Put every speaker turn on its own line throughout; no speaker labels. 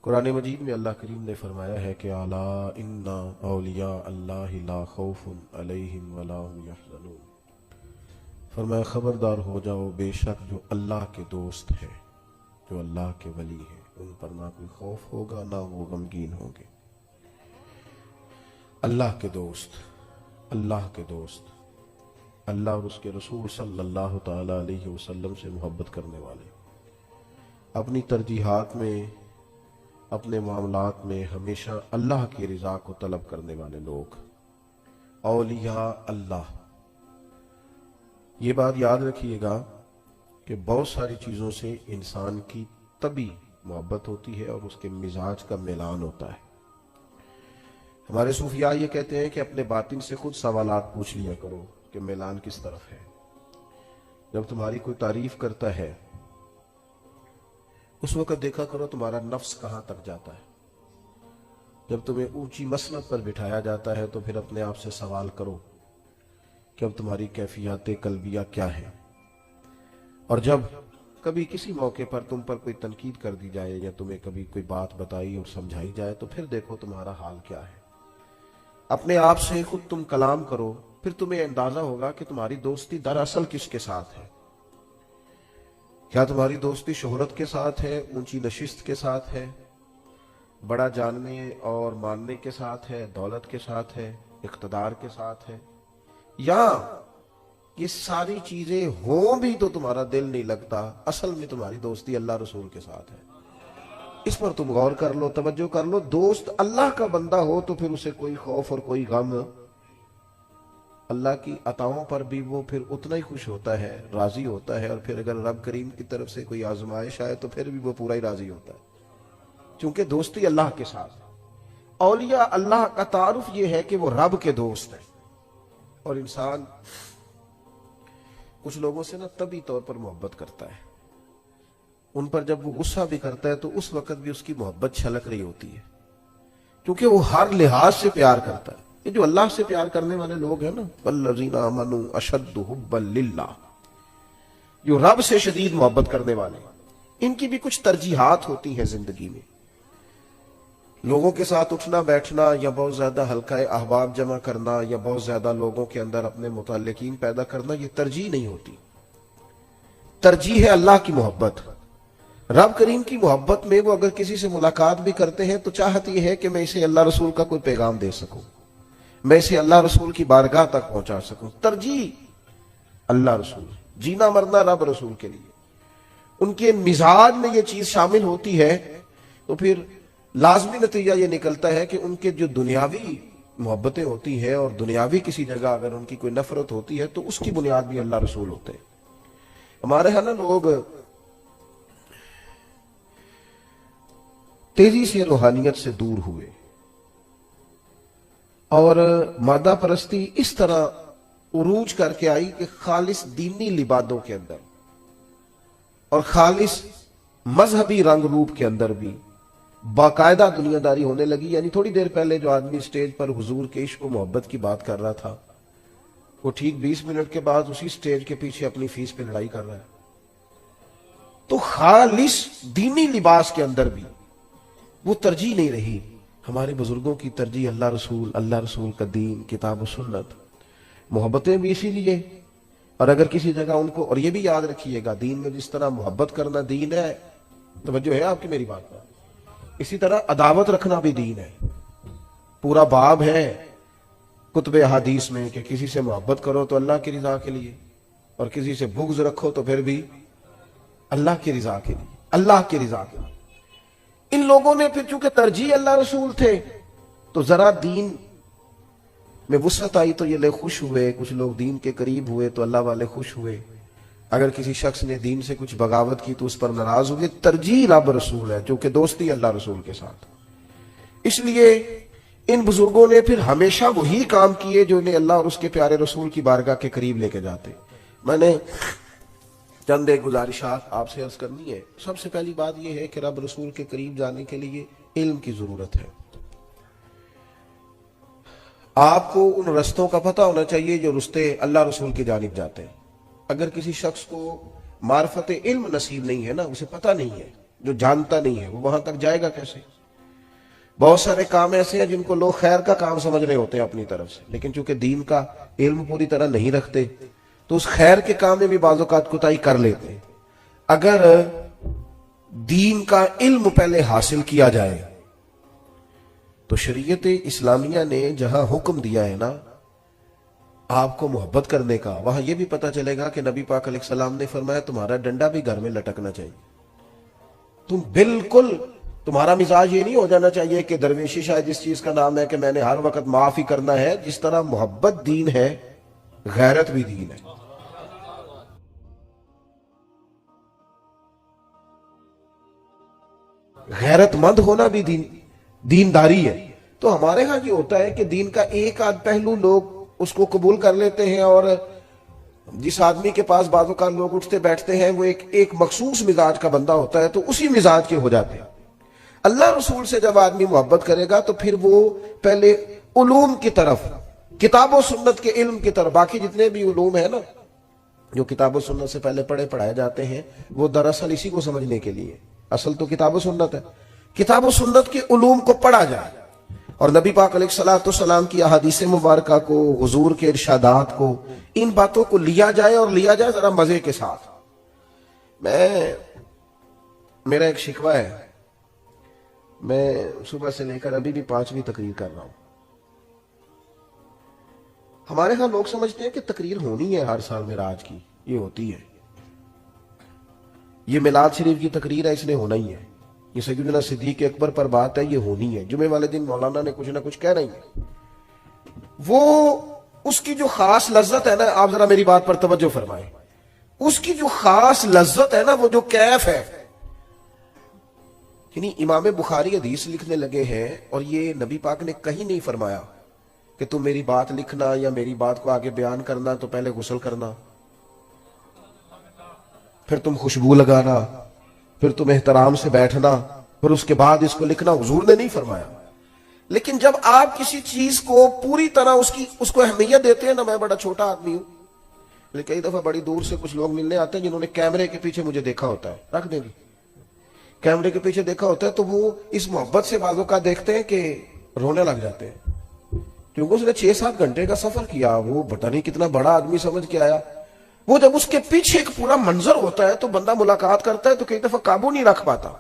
قرآن مجید میں اللہ کریم نے فرمایا ہے کہ الا ان اولیاء اللہ لا خوف علیہم ولا هم یحزنون، فرمایا خبردار ہو جاؤ، بے شک جو اللہ کے دوست ہیں، جو اللہ کے ولی ہیں، ان پر نہ کوئی خوف ہوگا نہ وہ غمگین ہوں گے۔ اللہ کے دوست، اللہ کے دوست، اللہ اور اس کے رسول صلی اللہ تعالی علیہ وسلم سے محبت کرنے والے، اپنی ترجیحات میں، اپنے معاملات میں ہمیشہ اللہ کی رضا کو طلب کرنے والے لوگ، اولیاء اللہ۔ یہ بات یاد رکھیے گا کہ بہت ساری چیزوں سے انسان کی طبی محبت ہوتی ہے اور اس کے مزاج کا میلان ہوتا ہے۔ ہمارے صوفیاء یہ کہتے ہیں کہ اپنے باطن سے خود سوالات پوچھ لیا کرو کہ میلان کس طرف ہے۔ جب تمہاری کوئی تعریف کرتا ہے اس وقت دیکھا کرو تمہارا نفس کہاں تک جاتا ہے۔ جب تمہیں اونچی مسند پر بٹھایا جاتا ہے تو پھر اپنے آپ سے سوال کرو کہ اب تمہاری کیفیات قلبیہ کیا ہے، اور جب کبھی کسی موقع پر تم پر کوئی تنقید کر دی جائے یا تمہیں کبھی کوئی بات بتائی اور سمجھائی جائے تو پھر دیکھو تمہارا حال کیا ہے۔ اپنے آپ سے خود تم کلام کرو، پھر تمہیں اندازہ ہوگا کہ تمہاری دوستی دراصل کس کے ساتھ ہے۔ کیا تمہاری دوستی شہرت کے ساتھ ہے، اونچی نشست کے ساتھ ہے، بڑا جاننے اور ماننے کے ساتھ ہے، دولت کے ساتھ ہے، اقتدار کے ساتھ ہے، یا یہ ساری چیزیں ہوں بھی تو تمہارا دل نہیں لگتا، اصل میں تمہاری دوستی اللہ رسول کے ساتھ ہے؟ اس پر تم غور کر لو، توجہ کر لو۔ دوست اللہ کا بندہ ہو تو پھر اسے کوئی خوف اور کوئی غم، اللہ کی عطاؤں پر بھی وہ پھر اتنا ہی خوش ہوتا ہے، راضی ہوتا ہے، اور پھر اگر رب کریم کی طرف سے کوئی آزمائش آئے تو پھر بھی وہ پورا ہی راضی ہوتا ہے، چونکہ دوستی اللہ کے ساتھ ہے۔ اولیاء اللہ کا تعارف یہ ہے کہ وہ رب کے دوست ہیں، اور انسان کچھ لوگوں سے نا طبی طور پر محبت کرتا ہے، ان پر جب وہ غصہ بھی کرتا ہے تو اس وقت بھی اس کی محبت چھلک رہی ہوتی ہے، کیونکہ وہ ہر لحاظ سے پیار کرتا ہے۔ یہ جو اللہ سے پیار کرنے والے لوگ ہیں نا، والذین آمنوا اشد حبا للہ، جو رب سے شدید محبت کرنے والے، ان کی بھی کچھ ترجیحات ہوتی ہیں زندگی میں۔ لوگوں کے ساتھ اٹھنا بیٹھنا، یا بہت زیادہ حلقہ احباب جمع کرنا، یا بہت زیادہ لوگوں کے اندر اپنے متعلقین پیدا کرنا، یہ ترجیح نہیں ہوتی۔ ترجیح ہے اللہ کی محبت۔ رب کریم کی محبت میں وہ اگر کسی سے ملاقات بھی کرتے ہیں تو چاہت یہ ہے کہ میں اسے اللہ رسول کا کوئی پیغام دے سکوں، میں اسے اللہ رسول کی بارگاہ تک پہنچا سکوں۔ ترجیح اللہ رسول، جینا مرنا رب رسول کے لیے۔ ان کے مزاج میں یہ چیز شامل ہوتی ہے تو پھر لازمی نتیجہ یہ نکلتا ہے کہ ان کے جو دنیاوی محبتیں ہوتی ہیں اور دنیاوی کسی جگہ اگر ان کی کوئی نفرت ہوتی ہے تو اس کی بنیاد بھی اللہ رسول ہوتے ہیں۔ ہمارے ہاں نا لوگ تیزی سے روحانیت سے دور ہوئے اور مادہ پرستی اس طرح عروج کر کے آئی کہ خالص دینی لبادوں کے اندر اور خالص مذہبی رنگ روپ کے اندر بھی باقاعدہ دنیا داری ہونے لگی۔ یعنی تھوڑی دیر پہلے جو آدمی سٹیج پر حضور کے عشق و محبت کی بات کر رہا تھا، وہ ٹھیک 20 منٹ کے بعد اسی سٹیج کے پیچھے اپنی فیس پہ لڑائی کر رہا ہے۔ تو خالص دینی لباس کے اندر بھی وہ ترجیح نہیں رہی۔ ہمارے بزرگوں کی ترجیح اللہ رسول کا دین، کتاب و سنت، محبتیں بھی اسی لیے۔ اور اگر کسی جگہ ان کو، اور یہ بھی یاد رکھیے گا، دین میں جس طرح محبت کرنا دین ہے، توجہ ہے آپ کی میری بات پر، اسی طرح عداوت رکھنا بھی دین ہے۔ پورا باب ہے کتب احادیث میں کہ کسی سے محبت کرو تو اللہ کی رضا کے لیے، اور کسی سے بغض رکھو تو پھر بھی اللہ کی رضا کے لیے، اللہ کی رضا کے لیے۔ ان لوگوں نے پھر چونکہ ترجیح اللہ رسول تھے تو ذرا دین میں وسعت آئی تو یہ لوگ خوش ہوئے، کچھ لوگ دین کے قریب ہوئے تو اللہ والے خوش ہوئے۔ اگر کسی شخص نے دین سے کچھ بغاوت کی تو اس پر ناراض ہوئے۔ ترجیح رب رسول ہے، چونکہ دوستی اللہ رسول کے ساتھ۔ اس لیے ان بزرگوں نے پھر ہمیشہ وہی کام کیے جو انہیں اللہ اور اس کے پیارے رسول کی بارگاہ کے قریب لے کے جاتے۔ میں نے چند ایک گزارشات آپ سے عرض کرنی ہے۔ سب سے پہلی بات یہ ہے کہ رب رسول کے قریب جانے کے لیے علم کی ضرورت ہے۔ آپ کو ان رستوں کا پتہ ہونا چاہیے جو رستے اللہ رسول کی جانب جاتے ہیں۔ اگر کسی شخص کو معرفت علم نصیب نہیں ہے نا، اسے پتہ نہیں ہے، جو جانتا نہیں ہے وہ وہاں تک جائے گا کیسے؟ بہت سارے کام ایسے ہیں جن کو لوگ خیر کا کام سمجھ رہے ہوتے ہیں اپنی طرف سے، لیکن چونکہ دین کا علم پوری طرح نہیں رکھتے تو اس خیر کے کام میں بھی بعض اوقات کوتاہی کر لیتے ہیں۔ اگر دین کا علم پہلے حاصل کیا جائے تو شریعت اسلامیہ نے جہاں حکم دیا ہے نا آپ کو محبت کرنے کا، وہاں یہ بھی پتا چلے گا کہ نبی پاک علیہ السلام نے فرمایا تمہارا ڈنڈا بھی گھر میں لٹکنا چاہیے۔ تم بالکل، تمہارا مزاج یہ نہیں ہو جانا چاہیے کہ درویشی شاید اس چیز کا نام ہے کہ میں نے ہر وقت معاف ہی کرنا ہے۔ جس طرح محبت دین ہے، غیرت بھی دین ہے۔ غیرت مند ہونا بھی دینداری ہے۔ تو ہمارے ہاں یہ ہوتا ہے کہ دین کا ایک آدھ پہلو لوگ اس کو قبول کر لیتے ہیں، اور جس آدمی کے پاس بعض اوقات لوگ اٹھتے بیٹھتے ہیں وہ ایک مخصوص مزاج کا بندہ ہوتا ہے تو اسی مزاج کے ہو جاتے ہیں۔ اللہ رسول سے جب آدمی محبت کرے گا تو پھر وہ پہلے علوم کی طرف، کتاب و سنت کے علم کی طرف، باقی جتنے بھی علوم ہیں نا جو کتاب و سنت سے پہلے پڑھائے جاتے ہیں وہ دراصل اسی کو سمجھنے کے لیے، اصل تو کتاب و سنت ہے۔ کتاب و سنت کے علوم کو پڑھا جائے اور نبی پاک علیہ السلام کی احادیث مبارکہ کو، حضور کے ارشادات کو، ان باتوں کو لیا جائے، اور لیا جائے ذرا مزے کے ساتھ۔ میرا ایک شکوہ ہے، میں صبح سے لے کر ابھی بھی 5ویں تقریر کر رہا ہوں۔ ہمارے ہاں لوگ سمجھتے ہیں کہ تقریر ہونی ہے ہر سال معراج کی، یہ ہوتی ہے، یہ میلاد شریف کی تقریر ہے، اس نے ہونا ہی ہے، یہ سیدنا صدیق اکبر پر بات ہے، یہ ہونی ہے، جمعے والے دن مولانا نے کچھ نہ کچھ کہہ رہی ہے۔ وہ اس کی جو خاص لذت ہے نا، آپ ذرا میری بات پر توجہ فرمائیں، اس کی جو خاص لذت ہے نا، وہ جو کیف ہے، یعنی امام بخاری حدیث لکھنے لگے ہیں اور یہ نبی پاک نے کہیں نہیں فرمایا کہ تم میری بات لکھنا یا میری بات کو آگے بیان کرنا تو پہلے غسل کرنا، پھر تم خوشبو لگانا، پھر تم احترام سے بیٹھنا، پھر اس کے بعد اس کو لکھنا، حضور نے نہیں فرمایا۔ لیکن جب آپ کسی چیز کو پوری طرح اس کو اہمیت دیتے ہیں نا، میں بڑا چھوٹا آدمی ہوں لیکن کئی دفعہ بڑی دور سے کچھ لوگ ملنے آتے ہیں جنہوں نے کیمرے کے پیچھے مجھے دیکھا ہوتا ہے، رکھ دیں گے کیمرے کے پیچھے دیکھا ہوتا ہے، تو وہ اس محبت سے بعضوں کا دیکھتے ہیں کہ رونے لگ جاتے ہیں، کیونکہ اس نے 6-7 گھنٹے کا سفر کیا، وہ پتہ نہیں کتنا بڑا آدمی سمجھ کے آیا۔ وہ جب اس کے پیچھے ایک پورا منظر ہوتا ہے تو بندہ ملاقات کرتا ہے تو کئی دفعہ قابو نہیں رکھ پاتا۔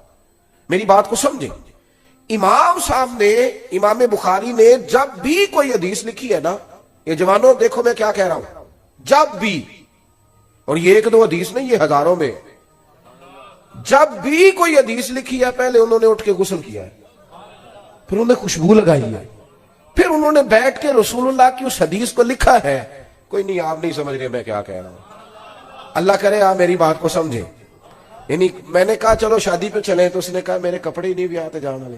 میری بات کو سمجھیں، امام صاحب نے، امام بخاری نے جب بھی کوئی حدیث لکھی ہے نا، یہ جوانوں دیکھو میں کیا کہہ رہا ہوں، جب بھی، اور یہ 1-2 حدیث نہیں، یہ ہزاروں میں، جب بھی کوئی حدیث لکھی ہے پہلے انہوں نے اٹھ کے غسل کیا ہے، پھر انہوں نے خوشبو لگائی ہے، پھر انہوں نے بیٹھ کے رسول اللہ کی اس حدیث کو لکھا ہے۔ کوئی نہیں، آپ نہیں سمجھ رہے میں کیا کہہ رہا ہوں، اللہ کرے آپ میری بات کو سمجھیں۔ یعنی میں نے کہا چلو شادی پہ چلیں تو اس نے کہا میرے کپڑے ہی نہیں بھی آتے جانے والے،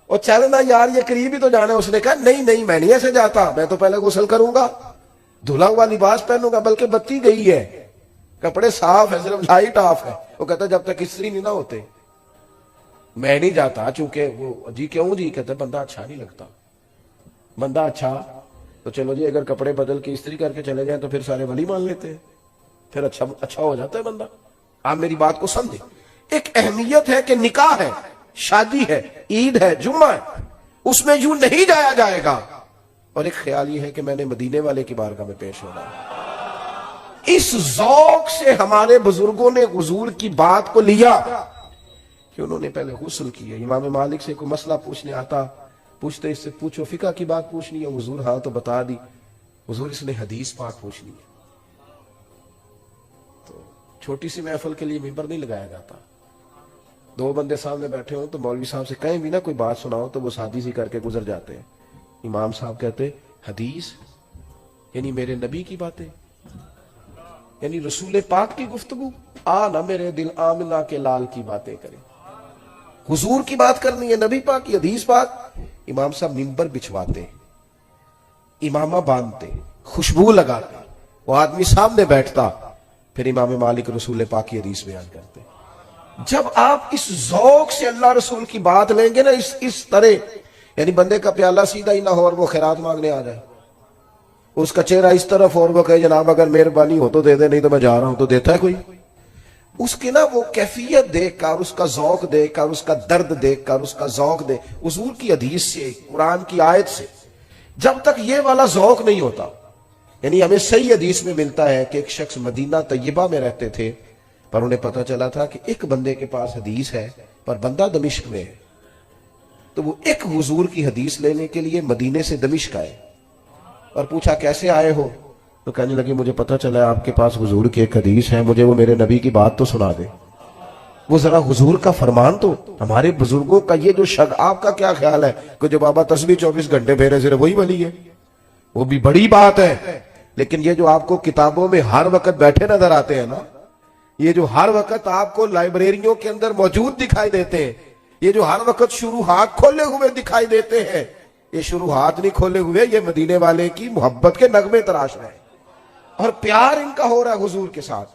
اور چلنا یار یہ قریب ہی تو جانا ہے، اس نے کہا نہیں میں نہیں ایسے جاتا، میں تو پہلے غسل کروں گا، دھلا ہوا لباس پہنوں گا، بلکہ بتی گئی ہے، کپڑے صاف ہے، صرف لائٹ آف ہے۔ وہ کہتا جب تک استری نہیں نہ ہوتے میں نہیں جاتا، چونکہ وہ جی کیوں جی، کہتا بندہ اچھا نہیں لگتا، بندہ اچھا تو چلو جی اگر کپڑے بدل کے استری کر کے چلے جائیں تو پھر سارے ولی مان لیتے ہیں، پھر اچھا ہو جاتا ہے بندہ۔ آپ میری بات کو سمجھیں، ایک اہمیت ہے کہ نکاح ہے، شادی ہے، عید ہے، جمعہ ہے، اس میں یوں نہیں جایا جائے گا، اور ایک خیال یہ ہے کہ میں نے مدینے والے کی بارگاہ میں پیش ہونا ہے۔ اس ذوق سے ہمارے بزرگوں نے حضور کی بات کو لیا کہ انہوں نے پہلے غسل کیا۔ امام مالک سے کوئی مسئلہ پوچھنے آتا، پوچھتے اس سے پوچھو فقہ کی بات پوچھنی ہے، حضور ہاں تو بتا دی، حضور اس نے حدیث پاک پوچھنی ہے۔ تو چھوٹی سی محفل کے لیے ممبر نہیں لگایا جاتا، 2 بندے سامنے بیٹھے ہوں تو مولوی صاحب سے کہیں بھی نہ کوئی بات سناؤ تو وہ سادی سی کر کے گزر جاتے ہیں۔ امام صاحب کہتے حدیث یعنی میرے نبی کی باتیں، یعنی رسول پاک کی گفتگو، نہ میرے دل آمنہ کے لال کی باتیں کرے، حضور کی بات کرنی ہے، نبی پاک کی حدیث پاک۔ امام صاحب ممبر بچھواتے، امامہ باندھتے، خوشبو لگاتے، وہ آدمی سامنے بیٹھتا، پھر امام مالک رسول پاک کی حدیث بیان کرتے۔ جب آپ اس ذوق سے اللہ رسول کی بات لیں گے نا، اس طرح، یعنی بندے کا پیالہ سیدھا ہی نہ ہو اور وہ خیرات مانگنے آ جائے، اس کا چہرہ اس طرف اور وہ کہے جناب اگر مہربانی ہو تو دے دے، نہیں تو میں جا رہا ہوں، تو دیتا ہے کوئی؟ اس کے نا وہ کیفیت دیکھ کر، اس کا ذوق دیکھ کر، اس کا درد دیکھ کر، اس کا ذوق دیکھ، حضور کی حدیث سے، قرآن کی آیت سے جب تک یہ والا ذوق نہیں ہوتا، یعنی ہمیں صحیح حدیث میں ملتا ہے کہ ایک شخص مدینہ طیبہ میں رہتے تھے، پر انہیں پتہ چلا تھا کہ ایک بندے کے پاس حدیث ہے پر بندہ دمشق میں ہے، تو وہ ایک حضور کی حدیث لینے کے لیے مدینے سے دمشق آئے اور پوچھا کیسے آئے ہو؟ تو کہنے لگے مجھے پتہ چلا ہے آپ کے پاس حضور کی ایک حدیث ہے، مجھے وہ میرے نبی کی بات تو سنا دے، وہ ذرا حضور کا فرمان تو۔ ہمارے بزرگوں کا یہ جو آپ کا کیا خیال ہے کہ جو بابا تسبیح 24 گھنٹے پھیرے صرف وہی ولی ہے؟ وہ بھی بڑی بات ہے، لیکن یہ جو آپ کو کتابوں میں ہر وقت بیٹھے نظر آتے ہیں نا، یہ جو ہر وقت آپ کو لائبریریوں کے اندر موجود دکھائی دیتے ہیں، یہ جو ہر وقت شروحات کھولے ہوئے دکھائی دیتے ہیں، یہ شروحات نہیں کھولے ہوئے، یہ مدینے والے کی محبت کے نغمے تراش رہے ہیں اور پیار ان کا ہو رہا ہے حضور کے ساتھ۔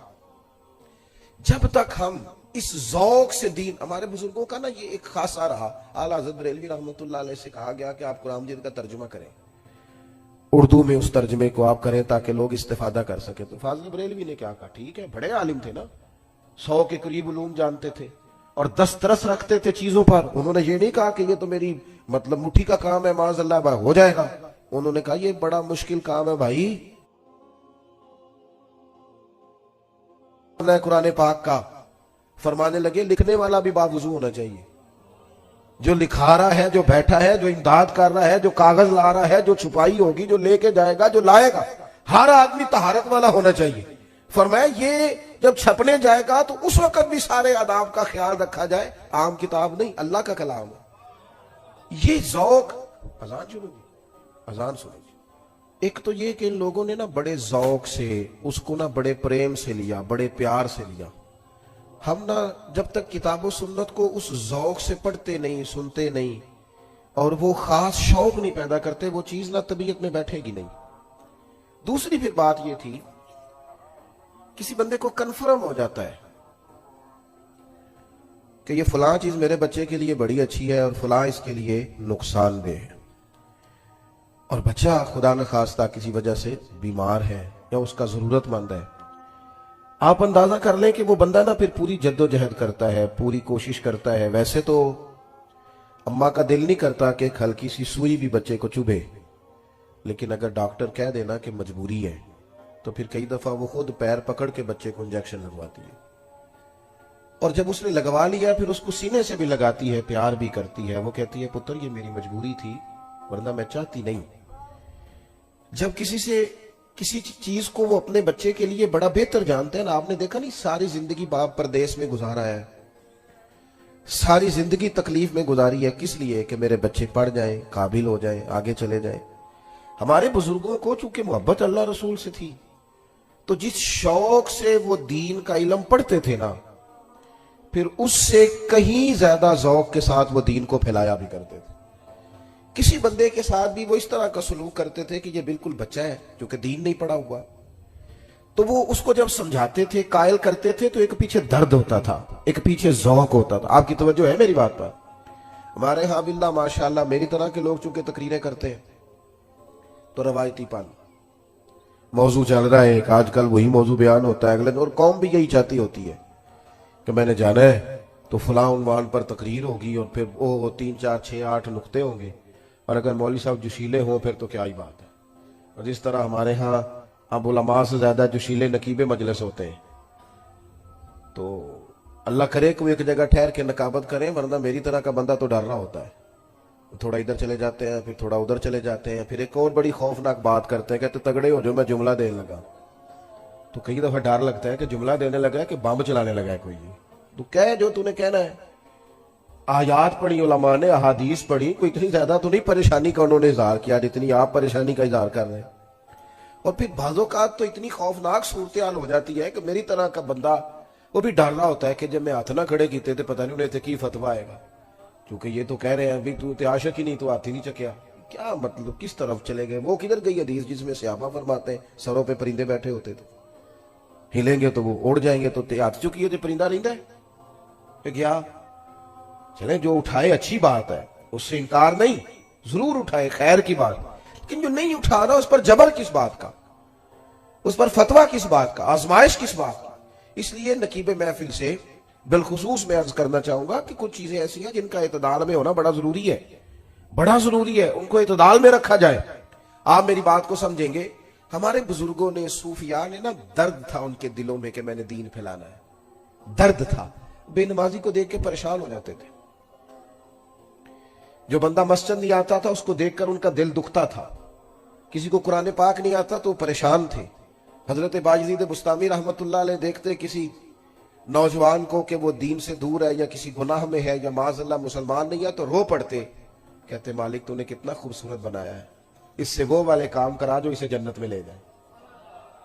جب تک ہم اس ذوق سے دین، ہمارے بزرگوں کا نا یہ ایک خاصا رہا، اعلیٰ حضرت بریلوی رحمۃ اللہ علیہ سے کہا گیا کہ آپ قرآن مجید کا ترجمہ کریں، اردو میں اس ترجمے کو آپ کریں تاکہ لوگ استفادہ کر سکیں۔ تو فاضل بریلوی نے کیا کہا، ٹھیک ہے، بڑے عالم تھے نا، 100 کے قریب علوم جانتے تھے اور دسترس رکھتے تھے چیزوں پر، انہوں نے یہ نہیں کہا کہ یہ تو میری مطلب مٹھی کا کام ہے، معاذ اللہ ہو جائے گا، انہوں نے کہا یہ بڑا مشکل کام ہے بھائی، قرآن پاک کا۔ فرمانے لگے لکھنے والا بھی باوضو ہونا چاہیے، جو لکھا رہا ہے، جو بیٹھا ہے، جو امداد کر رہا ہے، جو کاغذ لا رہا ہے، جو چھپائی ہوگی، جو لے کے جائے گا، جو لائے گا، ہر آدمی طہارت والا ہونا چاہیے۔ فرمایا یہ جب چھپنے جائے گا تو اس وقت بھی سارے آداب کا خیال رکھا جائے، عام کتاب نہیں، اللہ کا کلام ہے۔ یہ ذوق، اذان شروع ہوگی، اذان سنو جی۔ ایک تو یہ کہ ان لوگوں نے نا بڑے ذوق سے اس کو نا بڑے پریم سے لیا، بڑے پیار سے لیا۔ ہم نا جب تک کتاب و سنت کو اس ذوق سے پڑھتے نہیں، سنتے نہیں اور وہ خاص شوق نہیں پیدا کرتے، وہ چیز نا طبیعت میں بیٹھے گی نہیں۔ دوسری پھر بات یہ تھی، کسی بندے کو کنفرم ہو جاتا ہے کہ یہ فلاں چیز میرے بچے کے لیے بڑی اچھی ہے اور فلاں اس کے لیے نقصان دہ ہے، اور بچہ خدا نخواستہ کسی وجہ سے بیمار ہے یا اس کا ضرورت مند ہے، آپ اندازہ کر لیں کہ وہ بندہ نا پھر پوری جد و جہد کرتا ہے، پوری کوشش کرتا ہے۔ ویسے تو اماں کا دل نہیں کرتا کہ ایک ہلکی سی سوئی بھی بچے کو چبھے، لیکن اگر ڈاکٹر کہہ دینا کہ مجبوری ہے تو پھر کئی دفعہ وہ خود پیر پکڑ کے بچے کو انجیکشن لگواتی ہے، اور جب اس نے لگوا لیا پھر اس کو سینے سے بھی لگاتی ہے، پیار بھی کرتی ہے، وہ کہتی ہے پتر یہ میری مجبوری تھی ورنہ میں چاہتی نہیں۔ جب کسی چیز کو وہ اپنے بچے کے لیے بڑا بہتر جانتے ہیں نا، آپ نے دیکھا نہیں ساری زندگی باپ پردیس میں گزارا ہے، ساری زندگی تکلیف میں گزاری ہے، کس لیے؟ کہ میرے بچے پڑھ جائیں، قابل ہو جائیں، آگے چلے جائیں۔ ہمارے بزرگوں کو چونکہ محبت اللہ رسول سے تھی تو جس شوق سے وہ دین کا علم پڑھتے تھے نا، پھر اس سے کہیں زیادہ ذوق کے ساتھ وہ دین کو پھیلایا بھی کرتے تھے۔ کسی بندے کے ساتھ بھی وہ اس طرح کا سلوک کرتے تھے کہ یہ بالکل بچہ ہے جو کہ دین نہیں پڑھا ہوا، تو وہ اس کو جب سمجھاتے تھے، قائل کرتے تھے، تو ایک پیچھے درد ہوتا تھا، ایک پیچھے ذوق ہوتا تھا۔ آپ کی توجہ ہے میری بات پر؟ ہمارے ہاں باللہ ماشاءاللہ میری طرح کے لوگ چونکہ تقریریں کرتے ہیں تو روایتی پن موضوع چل رہا ہے، ایک آج کل وہی موضوع بیان ہوتا ہے اگلے دن، اور قوم بھی یہی چاہتی ہوتی ہے کہ میں نے جانا ہے تو فلاں عنوان پر تقریر ہوگی اور پھر وہ 3 4 6 8 نقطے ہوں گے، اور اگر مولوی صاحب جوشیلے ہوں پھر تو کیا ہی بات ہے۔ اور جس طرح ہمارے ہاں اب علماء سے زیادہ جوشیلے نقیب مجلس ہوتے ہیں، تو اللہ کرے کہ وہ ایک جگہ ٹھہر کے نقابت کریں، ورنہ میری طرح کا بندہ تو ڈر رہا ہوتا ہے، تھوڑا ادھر چلے جاتے ہیں، پھر تھوڑا ادھر چلے جاتے ہیں، پھر ایک اور بڑی خوفناک بات کرتے ہیں، کہتے تگڑے ہو جو میں جملہ دینے لگا، تو کئی دفعہ ڈر لگتا ہے کہ جملہ دینے لگا ہے کہ بم چلانے لگا ہے کوئی، تو کہہ جو تو نے کہنا ہے۔ آیات پڑھی علماء نے، احادیث پڑھی، کوئی اتنی زیادہ تو نہیں پریشانی کا انہوں نے اظہار کیا جتنی آپ پریشانی کا اظہار کر رہے ہیں، اور پھر بعض اوقات تو اتنی خوفناک صورتحال ہو جاتی ہے کہ میری طرح کا بندہ وہ بھی ڈر رہا ہوتا ہے کہ جب میں ہاتھ نہ کھڑے کیتے تھے پتہ نہیں انہیں تھے کی فتویٰ آئے گا، کیونکہ یہ تو کہہ رہے ہیں بھی تو عاشق ہی نہیں تو ہاتھ ہی نہیں چکیا، کیا مطلب کس طرف چلے گئے؟ وہ کدھر گئی حدیث جس میں صحابہ فرماتے ہیں سروں پہ پرندے بیٹھے ہوتے تھے، ہلیں گے تو وہ اڑ جائیں گے، تو ہاتھ چکی ہے پرندہ رہتا ہے کہ کیا؟ چلیں جو اٹھائے اچھی بات ہے، اس سے انکار نہیں، ضرور اٹھائے، خیر کی بات، لیکن جو نہیں اٹھا رہا اس پر جبر کس بات کا، اس پر فتویٰ کس بات کا، آزمائش کس بات کا؟ اس لیے نقیب محفل سے بالخصوص میں عرض کرنا چاہوں گا کہ کچھ چیزیں ایسی ہیں جن کا اعتدال میں ہونا بڑا ضروری ہے، بڑا ضروری ہے، ان کو اعتدال میں رکھا جائے۔ آپ میری بات کو سمجھیں گے، ہمارے بزرگوں نے، صوفیاء نے نا، درد تھا ان کے دلوں میں کہ میں نے دین پھیلانا ہے، درد تھا۔ بے نمازی کو دیکھ کے پریشان ہو جاتے تھے، جو بندہ مسجد نہیں آتا تھا اس کو دیکھ کر ان کا دل دکھتا تھا، کسی کو قرآن پاک نہیں آتا تو پریشان تھے۔ حضرت باجزید بستامی رحمت اللہ علیہ دیکھتے کسی نوجوان کو کہ وہ دین سے دور ہے یا کسی گناہ میں ہے یا معاذ اللہ مسلمان نہیں ہے تو رو پڑتے، کہتے مالک تو نے کتنا خوبصورت بنایا ہے، اس سے وہ والے کام کرا جو اسے جنت میں لے جائے،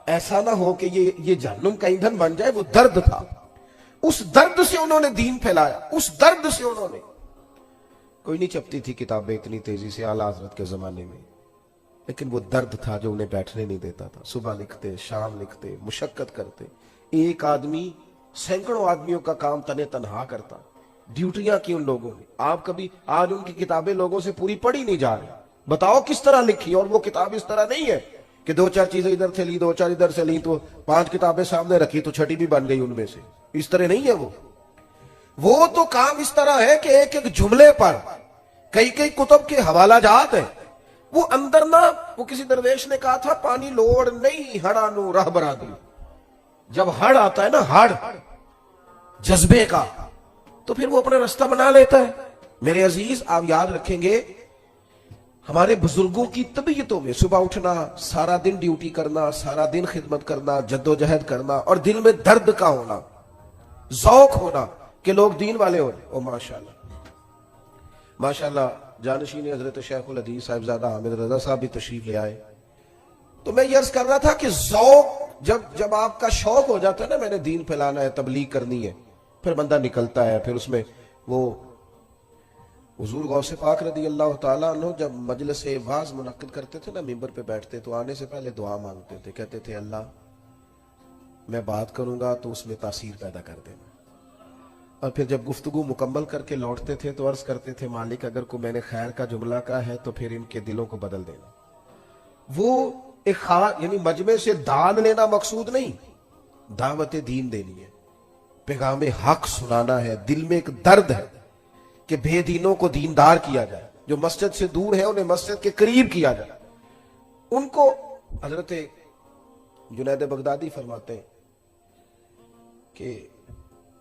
ایسا نہ ہو کہ یہ جہنم کا ایندھن بن جائے۔ وہ درد تھا، اس درد سے انہوں نے دین پھیلایا، اس درد سے انہوں نے، کوئی نہیں چھپتی تھی کتابیں اتنی تیزی سے اعلیٰ حضرت کے زمانے میں، لیکن وہ درد تھا جو انہیں بیٹھنے نہیں دیتا تھا۔ صبح لکھتے، شام لکھتے، مشقت کرتے، ایک آدمی سینکڑوں آدمیوں کا کام تنے تنہا کرتا، ڈیوٹیاں کی ان لوگوں نے۔ آپ کبھی آج ان کی کتابیں لوگوں سے پوری پڑھی نہیں جا رہی، بتاؤ کس طرح لکھی؟ اور وہ کتاب اس طرح نہیں ہے کہ دو چار چیزیں ادھر سے لی، دو چار ادھر سے لی تو 5 کتابیں سامنے رکھی تو چھٹی بھی بن گئی ان میں سے، اس طرح نہیں ہے۔ وہ تو کام اس طرح ہے کہ ایک ایک جملے پر کئی کئی کتب کے حوالہ جات ہیں۔ وہ اندر نہ، وہ کسی درویش نے کہا تھا پانی لوڑ نہیں ہڑا نو راہ برا دی، جب ہڑ آتا ہے نا، ہڑ جذبے کا، تو پھر وہ اپنا رستہ بنا لیتا ہے۔ میرے عزیز، آپ یاد رکھیں گے ہمارے بزرگوں کی طبیعتوں میں صبح اٹھنا، سارا دن ڈیوٹی کرنا، سارا دن خدمت کرنا، جدوجہد کرنا، اور دل میں درد کا ہونا، ذوق ہونا کہ لوگ دین والے ہو رہے۔ او ماشاءاللہ ماشاءاللہ، جانشین حضرت شیخ الحدیث صاحبزادہ حامد رضا صاحب بھی تشریف لے آئے۔ تو میں یہ عرض کر رہا تھا کہ ذوق، جب آپ کا شوق ہو جاتا ہے نا، میں نے دین پھیلانا ہے، تبلیغ کرنی ہے، پھر بندہ نکلتا ہے۔ پھر اس میں وہ حضور غوث پاک رضی اللہ تعالیٰ عنہ جب مجلس واعظ منعقد کرتے تھے نا، ممبر پہ بیٹھتے تو آنے سے پہلے دعا مانگتے تھے، کہتے تھے اللہ میں بات کروں گا تو اس میں تاثیر پیدا کر دینا، اور پھر جب گفتگو مکمل کر کے لوٹتے تھے تو عرض کرتے تھے مالک اگر کوئی میں نے خیر کا جملہ کہا ہے تو پھر ان کے دلوں کو بدل دینا۔ وہ ایک خاص، یعنی مجمع سے دان لینا مقصود نہیں، دعوت دین دینی ہے، پیغام حق سنانا ہے۔ دل میں ایک درد ہے کہ بے دینوں کو دیندار کیا جائے، جو مسجد سے دور ہے انہیں مسجد کے قریب کیا جائے۔ ان کو حضرت جنید بغدادی فرماتے ہیں کہ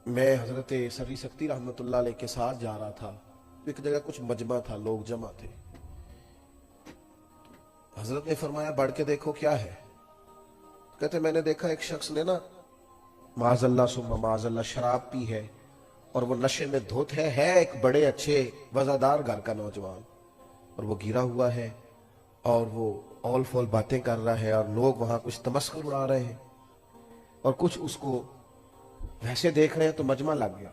میں حضرت سری سکتی رحمت اللہ علیہ کے ساتھ جا رہا تھا، ایک جگہ کچھ مجمع تھا، لوگ جمع تھے، حضرت نے فرمایا بڑھ کے دیکھو کیا ہے؟ کہتے میں نے دیکھا ایک شخص نے نا معاذ اللہ ثم معاذ اللہ شراب پی ہے اور وہ نشے میں دھت ہے ایک بڑے اچھے وزادار گھر کا نوجوان، اور وہ گرا ہوا ہے اور وہ اول فول باتیں کر رہا ہے، اور لوگ وہاں کچھ تمسخر اڑا رہے ہیں اور کچھ اس کو ویسے دیکھ رہے ہیں، تو مجمع لگ گیا۔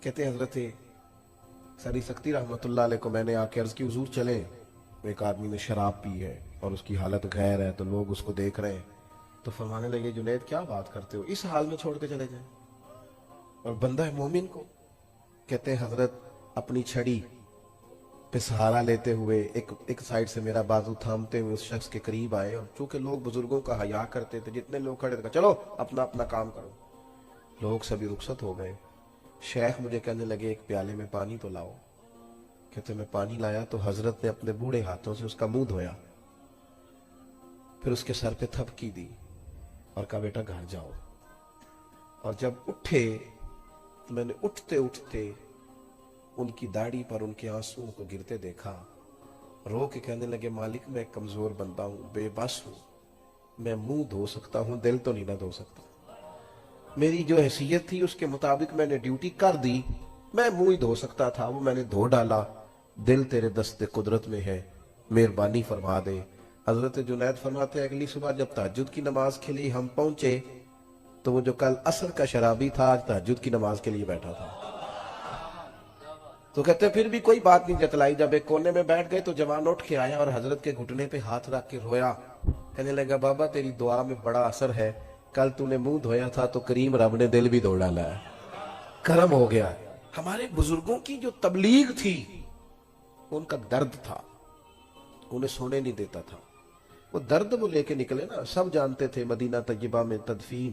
کہتے حضرت سری سکتی رحمت اللہ علیہ کو میں نے آ کے عرض کی حضور چلیں، ایک آدمی نے شراب پی ہے اور اس کی حالت غیر ہے تو لوگ اس کو دیکھ رہے ہیں۔ تو فرمانے لگے جنید کیا بات کرتے ہو، اس حال میں چھوڑ کے چلے جائیں اور بندہ مومن کو؟ کہتے ہیں حضرت اپنی چھڑی پہ سہارا لیتے ہوئے ایک سائیڈ سے میرا بازو تھامتے ہوئے اس شخص کے قریب آئے، اور چونکہ لوگ بزرگوں کا حیا کرتے تھے، جتنے لوگ کھڑے تھے چلو اپنا اپنا کام کرو، لوگ سبھی رخصت ہو گئے۔ شیخ مجھے کہنے لگے ایک پیالے میں پانی تو لاؤ۔ کہتے میں پانی لایا تو حضرت نے اپنے بوڑھے ہاتھوں سے اس کا منہ دھویا، پھر اس کے سر پہ تھپکی دی اور کہا بیٹا گھر جاؤ۔ اور جب اٹھے تو میں نے اٹھتے اٹھتے ان کی داڑھی پر ان کے آنسوں کو گرتے دیکھا، رو کے کہنے لگے مالک میں کمزور بندہ ہوں، بے بس ہوں، میں منہ دھو سکتا ہوں، دل تو نہیں نہ دھو سکتا، میری جو حیثیت تھی اس کے مطابق میں نے ڈیوٹی کر دی، میں منہ ہی دھو سکتا تھا، وہ میں نے دھو ڈالا، دل تیرے دست قدرت میں ہے، مہربانی فرما دے۔ حضرت جنید فرماتے ہیں اگلی صبح جب تہجد کی نماز کے لیے ہم پہنچے تو وہ جو کل عصر کا شرابی تھا آج تہجد کی نماز کے لیے بیٹھا تھا۔ تو کہتے پھر بھی کوئی بات نہیں جتلائی، جب ایک کونے میں بیٹھ گئے تو جوان اٹھ کے آیا اور حضرت کے گھٹنے پہ ہاتھ رکھ کے رویا، کہنے لگا بابا تیری دعا میں بڑا اثر ہے، کل تو نے منہ دھویا تھا تو کریم رب نے دل بھی دھو ڈالا ہے، کرم ہو گیا۔ ہمارے بزرگوں کی جو تبلیغ تھی ان کا درد تھا، انہیں سونے نہیں دیتا تھا، وہ درد وہ لے کے نکلے نا۔ سب جانتے تھے مدینہ طیبہ میں تدفین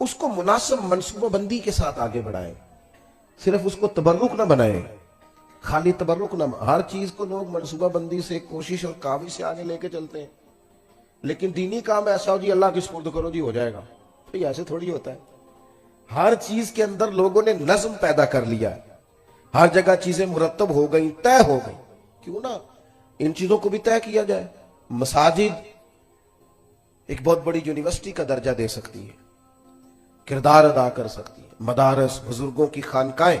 اس کو مناسب منصوبہ بندی کے ساتھ آگے بڑھائیں، صرف اس کو تبرک نہ بنائیں، خالی تبرک نہ، ہر چیز کو لوگ منصوبہ بندی سے، کوشش اور کاوش سے آگے لے کے چلتے ہیں، لیکن دینی کام ایسا ہو جی اللہ کی سپرد کرو جی ہو جائے گا، بھئی ایسے تھوڑی ہوتا ہے۔ ہر چیز کے اندر لوگوں نے نظم پیدا کر لیا، ہر جگہ چیزیں مرتب ہو گئیں، طے ہو گئی، کیوں نہ ان چیزوں کو بھی طے کیا جائے۔ مساجد ایک بہت بڑی یونیورسٹی کا درجہ دے سکتی ہے، کردار ادا کر سکتی ہے، مدارس، بزرگوں کی خانقاہیں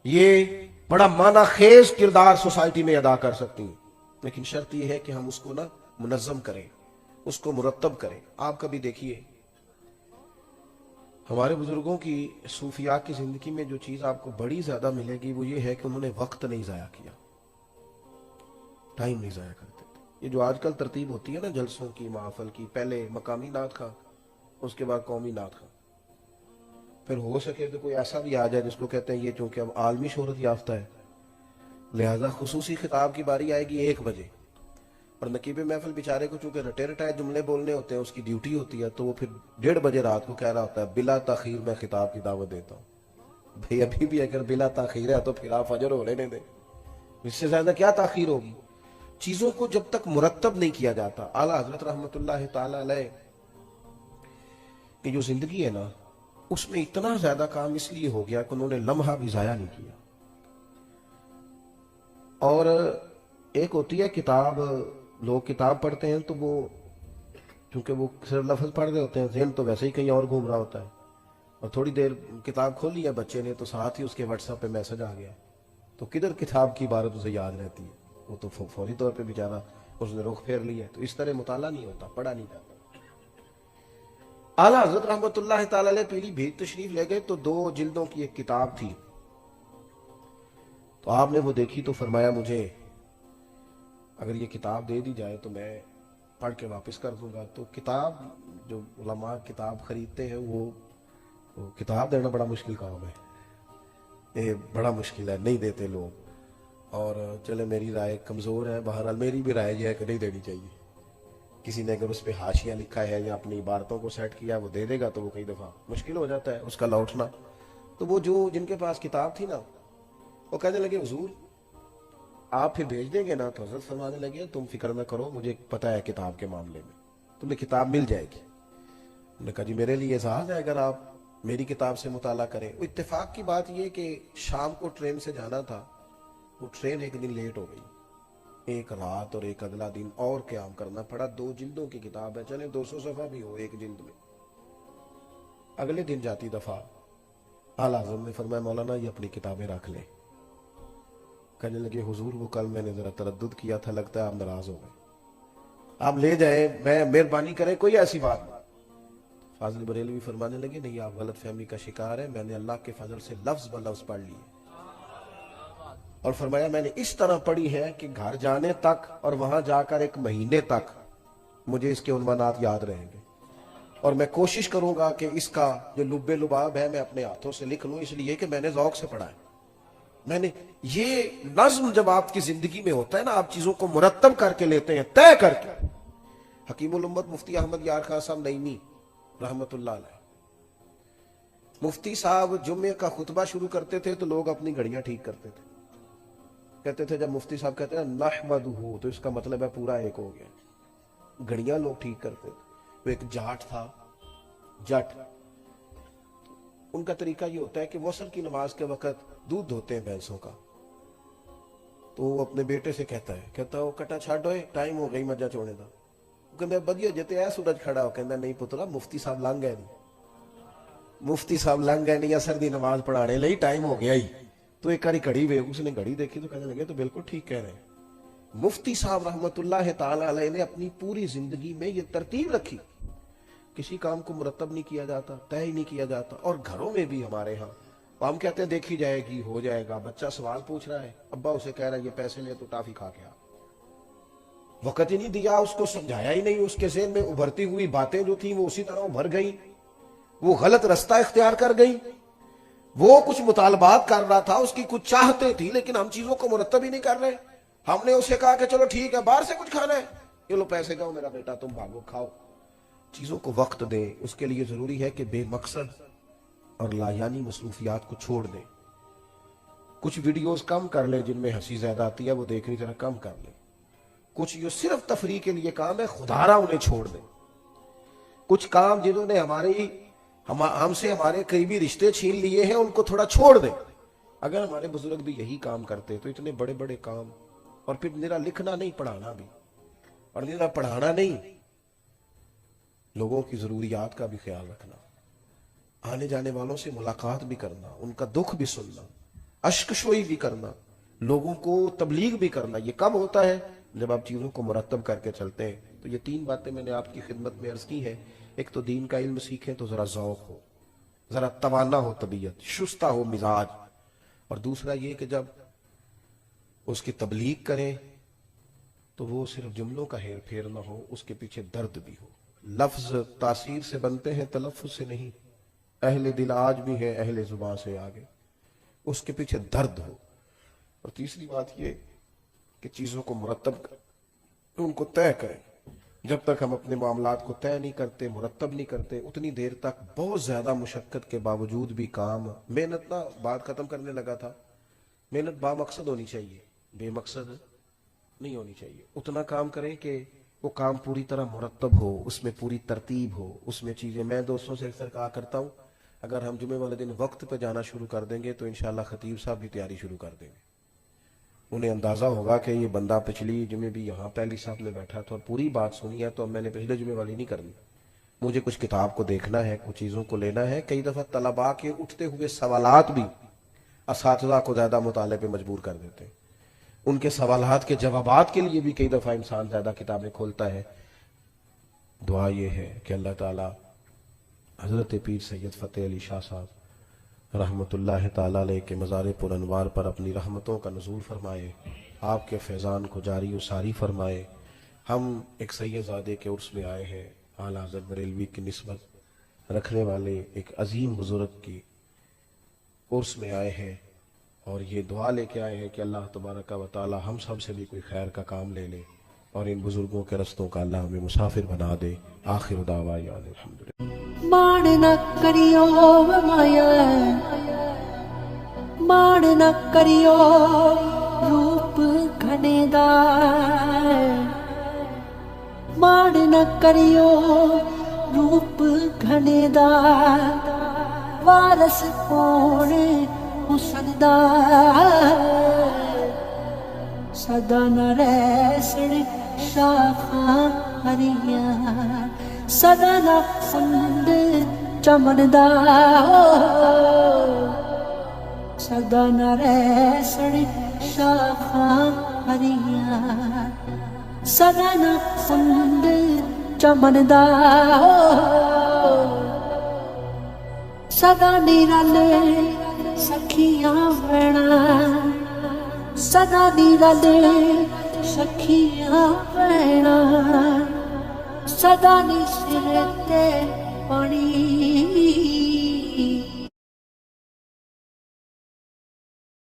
یہ بڑا معنی خیز کردار سوسائٹی میں ادا کر سکتی ہیں، لیکن شرط یہ ہے کہ ہم اس کو نا منظم کریں، اس کو مرتب کریں۔ آپ کبھی دیکھیے ہمارے بزرگوں کی صوفیاء کی زندگی میں جو چیز آپ کو بڑی زیادہ ملے گی وہ یہ ہے کہ انہوں نے وقت نہیں ضائع کیا، ٹائم نہیں ضائع کرتے تھے۔ یہ جو آج کل ترتیب ہوتی ہے نا جلسوں کی، محافل کی، پہلے مقامی نعت خواں، اس کے بعد قومی نعت خواں، پھر ہو سکے تو کوئی ایسا بھی آ جائے جس کو کہتے ہیں یہ چونکہ اب عالمی شہرت یافتہ ہے لہذا خصوصی خطاب کی باری آئے گی 1 بجے، اور نقیب محفل بیچارے کو چونکہ رٹے رٹائے جملے بولنے ہوتے ہیں، اس کی ڈیوٹی ہوتی ہے، تو وہ پھر 1:30 بجے رات کو کہہ رہا ہوتا ہے بلا تاخیر میں خطاب کی دعوت دیتا ہوں۔ بھئی ابھی بھی اگر بلا تاخیر ہے تو پھر آپ فجر ہو لینے دیں، اس سے زیادہ کیا تاخیر ہوگی؟ چیزوں کو جب تک مرتب نہیں کیا جاتا۔ اعلیٰ حضرت رحمت اللہ تعالی علیہ کی جو زندگی ہے نا اس میں اتنا زیادہ کام اس لیے ہو گیا کہ انہوں نے لمحہ بھی ضائع نہیں کیا۔ اور ایک ہوتی ہے کتاب، لوگ کتاب پڑھتے ہیں تو وہ چونکہ وہ صرف لفظ پڑھ رہے ہوتے ہیں، ذہن تو ویسے ہی کہیں اور گھوم رہا ہوتا ہے، اور تھوڑی دیر کتاب کھولی ہے بچے نے تو ساتھ ہی اس کے واٹس ایپ پہ میسج آ گیا، تو کدھر کتاب کی عبارت اسے یاد رہتی ہے، وہ تو فوری طور پہ بیچارہ اس نے رخ پھیر لیا۔ تو اس طرح مطالعہ نہیں ہوتا، پڑھا نہیں جاتا۔ اعلیٰ حضرت رحمت اللہ تعالی علیہ پہلی بھیت تشریف لے گئے تو 2 جلدوں کی ایک کتاب تھی، تو آپ نے وہ دیکھی تو فرمایا مجھے اگر یہ کتاب دے دی جائے تو میں پڑھ کے واپس کر دوں گا۔ تو کتاب جو علماء کتاب خریدتے ہیں وہ کتاب دینا بڑا مشکل کام ہے، یہ بڑا مشکل ہے، نہیں دیتے لوگ۔ اور چلے میری رائے کمزور ہے، بہرحال میری بھی رائے یہ ہے کہ نہیں دینی چاہیے۔ کسی نے اگر اس پہ حاشیہ لکھا ہے یا اپنی عبارتوں کو سیٹ کیا وہ دے دے گا تو وہ کئی دفعہ مشکل ہو جاتا ہے اس کا لوٹنا۔ تو وہ جن کے پاس کتاب تھی نا وہ کہنے لگے حضور آپ پھر بھیج دیں گے نا؟ تو حضرت فرمانے لگے تم فکر نہ کرو، مجھے پتہ ہے کتاب کے معاملے میں، تمہیں کتاب مل جائے گی۔ انہوں نے کہا جی میرے لیے اعزاز ہے اگر آپ میری کتاب سے مطالعہ کریں۔ وہ اتفاق کی بات یہ کہ شام کو ٹرین سے جانا تھا، وہ ٹرین ایک دن لیٹ ہو گئی، ایک رات اور ایک اگلا دن اور قیام کرنا پڑا۔ 2 جلدوں کی کتاب ہے، چلے 200 صفحہ بھی ہو ایک جلد میں۔ اگلے دن جاتی دفعہ اعلیٰ حضرت نے فرمایا مولانا یہ اپنی کتابیں رکھ لیں۔ کہنے لگے حضور وہ کل میں نے ذرا تردد کیا تھا، لگتا ہے آپ ناراض ہو گئے، آپ لے جائیں، میں مہربانی کریں، کوئی ایسی بات نہیں۔ فاضل بریلوی فرمانے لگے نہیں آپ غلط فہمی کا شکار ہے، میں نے اللہ کے فضل سے لفظ بلفظ پڑھ لیے، اور فرمایا میں نے اس طرح پڑھی ہے کہ گھر جانے تک اور وہاں جا کر 1 مہینے تک مجھے اس کے عنوانات یاد رہیں گے، اور میں کوشش کروں گا کہ اس کا جو لب لباب ہے میں اپنے ہاتھوں سے لکھ لوں، اس لیے کہ میں نے ذوق سے پڑھا ہے۔ میں نے یہ نظم جب آپ کی زندگی میں ہوتا ہے نا، آپ چیزوں کو مرتب کر کے لیتے ہیں، طے کر کے۔ حکیم الامت مفتی احمد یار خان صاحب نعیمی رحمت اللہ علیہ، مفتی صاحب جمعے کا خطبہ شروع کرتے تھے تو لوگ اپنی گھڑیاں ٹھیک کرتے تھے، کہتے تھے جب مفتی صاحب کہتے ہیں نحمدہ تو اس کا مطلب ہے پورا ایک ہو گیا، گھڑیاں لوگ ٹھیک کرتے تھے۔ وہ ایک جاٹ تھا، جٹ، ان کا طریقہ یہ ہوتا ہے کہ وصل کی نماز کے وقت دودھ دھوتے ہیں بھینسوں کا، تو وہ اپنے بیٹے سے کہتا ہے وہ کٹا چھاڑ ہوئے ٹائم ہو گئی مجھا چوڑے دا، وہ کہتا ہے بدیو جتے ہے سورج کھڑا ہو، کہتا نہیں پترا مفتی صاحب لنگ گئے نہیں، مفتی صاحب لنگ گئے نہیں، اثر دی نماز پڑھانے لئی ٹائم ہو گیا ہی۔ تو ایک کاری گھڑی ہوئے، اس نے گھڑی دیکھی تو کہنے لگے تو بالکل ٹھیک کہہ رہے ہیں۔ مفتی صاحب رحمت اللہ تعالی علیہ نے اپنی پوری زندگی میں یہ ترتیب رکھی، کسی کام کو مرتب نہیں کیا جاتا، طے نہیں کیا جاتا۔ اور گھروں میں بھی ہمارے ہاں ہم کہتے ہیں دیکھی جائے گی، ہو جائے گا، بچہ سوال پوچھ رہا ہے، ابا اسے کہہ رہا ہے یہ پیسے لے تو ٹافی کھا کے آ، وقت ہی نہیں دیا، اس کو سمجھایا ہی نہیں، اس کے ذہن میں ابھرتی ہوئی باتیں جو تھیں وہ اسی طرح ابھر گئی، وہ غلط رستہ اختیار کر گئی، وہ کچھ مطالبات کر رہا تھا، اس کی کچھ چاہتے تھی، لیکن ہم چیزوں کو مرتب ہی نہیں کر رہے۔ ہم نے اسے کہا کہ چلو ٹھیک ہے باہر سے کچھ کھانا ہے، یہ لو پیسے دو میرا بیٹا تم بھاگو کھاؤ، چیزوں کو وقت دیں. اس کے لیے ضروری ہے کہ بے مقصد اور لایانی مصروفیات کو چھوڑ دیں. کچھ ویڈیوز کم کر لیں جن میں ہنسی زیادہ آتی ہے، وہ دیکھنی ذرا کم کر لیں. کچھ جو صرف تفریح کے لیے کام ہے خدارہ انہیں چھوڑ دیں. کچھ کام جنہوں نے ہم سے ہمارے قریبی رشتے چھین لیے ہیں ان کو تھوڑا چھوڑ دیں. اگر ہمارے بزرگ بھی یہی کام کرتے تو اتنے بڑے بڑے کام. اور پھر میرا لکھنا نہیں، پڑھانا بھی، اور میرا پڑھانا نہیں، لوگوں کی ضروریات کا بھی خیال رکھنا، آنے جانے والوں سے ملاقات بھی کرنا، ان کا دکھ بھی سننا، اشک شوئی بھی کرنا، لوگوں کو تبلیغ بھی کرنا. یہ کم ہوتا ہے جب آپ چیزوں کو مرتب کر کے چلتے ہیں. تو یہ 3 باتیں میں نے آپ کی خدمت میں عرض کی ہیں. ایک تو دین کا علم سیکھیں تو ذرا ذوق ہو، ذرا توانا ہو، طبیعت شستہ ہو مزاج. اور دوسرا یہ کہ جب اس کی تبلیغ کریں تو وہ صرف جملوں کا ہیر پھیر نہ ہو، اس کے پیچھے درد بھی ہو. لفظ تاثیر سے بنتے ہیں، تلفظ سے نہیں. اہل دل آج بھی ہے اہل زبان سے آگے، اس کے پیچھے درد ہو. اور تیسری بات یہ کہ چیزوں کو مرتب کریں، ان کو طے کریں. جب تک ہم اپنے معاملات کو طے نہیں کرتے، مرتب نہیں کرتے، اتنی دیر تک بہت زیادہ مشقت کے باوجود بھی کام، محنت نہ بات ختم کرنے لگا تھا، محنت با مقصد ہونی چاہیے، بے مقصد نہیں ہونی چاہیے. اتنا کام کریں کہ وہ کام پوری طرح مرتب ہو، اس میں پوری ترتیب ہو، اس میں چیزیں. میں دوستوں سے اکثر کہا کرتا ہوں اگر ہم جمعے والے دن وقت پہ جانا شروع کر دیں گے تو انشاءاللہ خطیب صاحب بھی تیاری شروع کر دیں گے. انہیں اندازہ ہوگا کہ یہ بندہ پچھلی جمعے بھی یہاں پہلی صاحب میں بیٹھا تھا اور پوری بات سنی ہے، تو اب میں نے پچھلے جمعے والی نہیں کرنی، مجھے کچھ کتاب کو دیکھنا ہے، کچھ چیزوں کو لینا ہے. کئی دفعہ طلباء کے اٹھتے ہوئے سوالات بھی اساتذہ کو زیادہ مطالعے پہ مجبور کر دیتے ہیں. ان کے سوالات کے جوابات کے لیے بھی کئی دفعہ انسان زیادہ کتابیں کھولتا ہے. دعا یہ ہے کہ اللہ تعالی حضرت پیر سید فتح علی شاہ صاحب رحمت اللہ تعالی علیہ کے مزار پر انوار پر اپنی رحمتوں کا نزول فرمائے، آپ کے فیضان کو جاری و ساری فرمائے. ہم ایک سید زادے کے عرس میں آئے ہیں، اعلیٰ حضرت بریلوی کی نسبت رکھنے والے ایک عظیم بزرگ کی عرس میں آئے ہیں، اور یہ دعا لے کے آئے ہیں کہ اللہ تبارک و تعالی ہم سب سے بھی کوئی خیر کا کام لے لے اور ان بزرگوں کے رستوں کا اللہ ہمیں مسافر بنا دے. آخر دعوانا الحمدللہ.
مان نہ کریو مایا، مان نہ کریو روپ گھنے دا، مان نہ کریو روپ گھنے دا، وارث کون حسن دا، سدا نہ ریسن شاخاں ہریاں، سدا نہ فنڈ چمن دا، سدا نہ ریسن شاخاں ہریاں، سدا نہ فنڈ چمن دا، سدا نرل سکھیاں بھیڑاں، سدا نرل سکھیاں بھیڑاں، سدا نی سر تے پانی